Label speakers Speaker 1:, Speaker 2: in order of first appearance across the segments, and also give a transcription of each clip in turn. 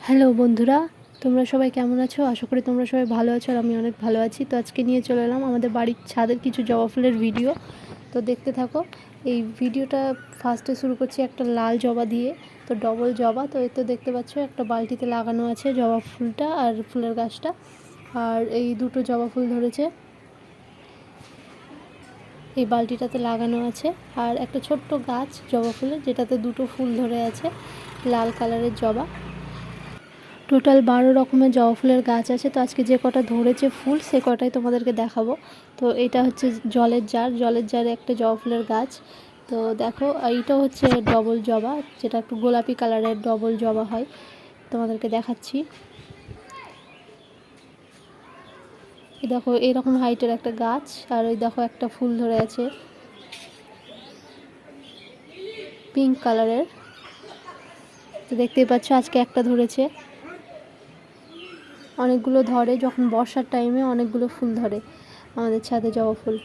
Speaker 1: Hello বন্ধুরা, তোমরা সবাই কেমন আছো? আশা করি তোমরা সবাই ভালো আছো আর আমি অনেক ভালো আছি। তো আজকে নিয়ে চলে এলাম আমাদের বাড়ির ছাদের কিছু জবা ফুলের ভিডিও। তো দেখতে থাকো। এই ভিডিওটা ফার্স্টে শুরু করছি একটা লাল জবা দিয়ে। তো ডবল জবা, তো এই তো দেখতে পাচ্ছ একটা বালতিতে লাগানো আছে জবা ফুলটা আর ফুলের গাছটা। আর এই দুটো জবা ফুল ধরেছে, এই বালতিটাতে লাগানো আছে। আর একটা ছোট্ট গাছ জবা ফুলের, যেটাতে দুটো ফুল ধরে আছে, লাল কালারের জবা। টোটাল 12 রকমের জবা ফুলের গাছ আছে। তো আজকে যে কটা ধরেছে ফুল সে কটাই তোমাদেরকে দেখাবো। তো এটা হচ্ছে জলের জারে একটা জবা ফুলের গাছ। তো দেখো, এইটা হচ্ছে ডবল জবা, যেটা একটু গোলাপি কালারের ডবল জবা হয়। তোমাদেরকে দেখাচ্ছি। এই দেখো, এরকম হাইটের একটা গাছ, আর ওই দেখো একটা ফুল ধরে আছে পিঙ্ক কালারের। তো দেখতেই পাচ্ছ আজকে একটা ধরেছে। অনেকগুলো ধরে যখন বর্ষার টাইমে, অনেকগুলো ফুল ধরে আমাদের ছাদে জবা ফুল।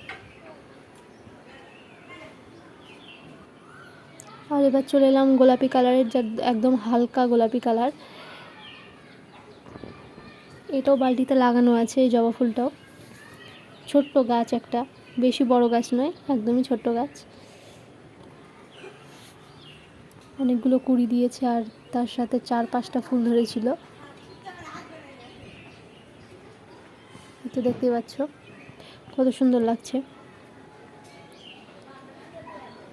Speaker 1: আর এবার চলে এলাম গোলাপি কালারের, যা একদম হালকা গোলাপি কালার। এটাও বালতিতে লাগানো আছে এই জবা ফুলটাও। ছোট্ট গাছ একটা, বেশি বড় গাছ নয়, একদমই ছোট্ট গাছ। অনেকগুলো কুঁড়ি দিয়েছে আর তার সাথে 4-5টা ফুল ধরেছিল। তো দেখতেই পাচ্ছ কত সুন্দর লাগছে।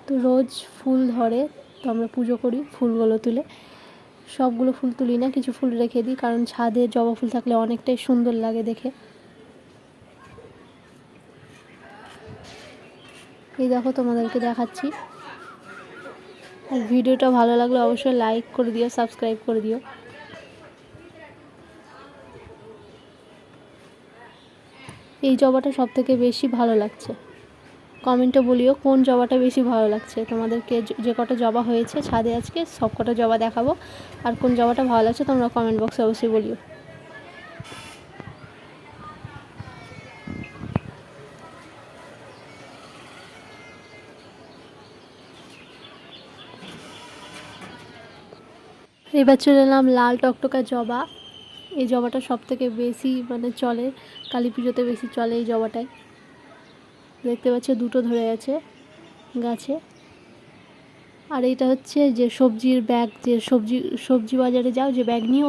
Speaker 1: তো রোজ ফুল ধরে, তো আমরা পুজো করি ফুলগুলো তুলে। সবগুলো ফুল তুলি না, কিছু ফুল রেখে দিই, কারণ ছাদে জবা ফুল থাকলে অনেকটাই সুন্দর লাগে দেখে। এই দেখো, তোমাদেরকে দেখাচ্ছি। আর ভিডিওটা ভালো লাগলে অবশ্যই লাইক করে দিও, সাবস্ক্রাইব করে দিও। এই জবাটা সব থেকে বেশি ভালো লাগছে। কমেন্টে বলিও কোন জবাটা বেশি ভালো লাগছে তোমাদেরকে। যে কটা জবা হয়েছে ছাদে আজকে সব কটা জবা দেখাবো, আর কোন জবাটা ভালো লাগছে তোমরা কমেন্ট বক্সে অবশ্যই বলিও। এবার চলে এলাম লাল টকটকা জবা। এই জবাটা সব থেকে বেশি চলে, কালী পুজোতে বেশি চলে এই জবাটাই। দেখতে পাচ্ছ দুটো ধরে আছে গাছে। আর এইটা হচ্ছে যে সবজির ব্যাগ, যে সবজি বাজারে যাও যে ব্যাগ নিয়ে,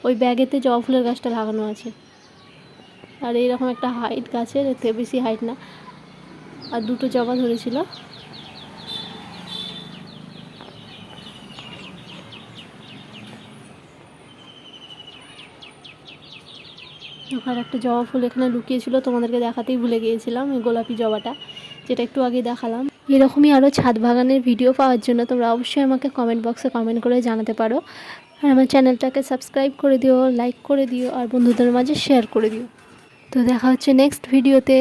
Speaker 1: ওই ব্যাগেতে জবা ফুলের গাছটা লাগানো আছে। আর এইরকম একটা হাইট গাছের, এতে বেশি হাইট না। আর দুটো জবা ধরেছিল। আর একটা জবা ফুল এখানে লুকিয়েছিল, তোমাদেরকে দেখাতেই ভুলে গিয়েছিলাম, এই গোলাপি জবাটা, যেটা একটু আগে দেখালাম। এরকমই আরও ছাদ বাগানের ভিডিও পাওয়ার জন্য তোমরা অবশ্যই আমাকে কমেন্ট বক্সে কমেন্ট করে জানাতে পারো। আর আমার চ্যানেলটাকে সাবস্ক্রাইব করে দিও, লাইক করে দিও, আর বন্ধুদের মাঝে শেয়ার করে দিও। তো দেখা হচ্ছে নেক্সট ভিডিওতে।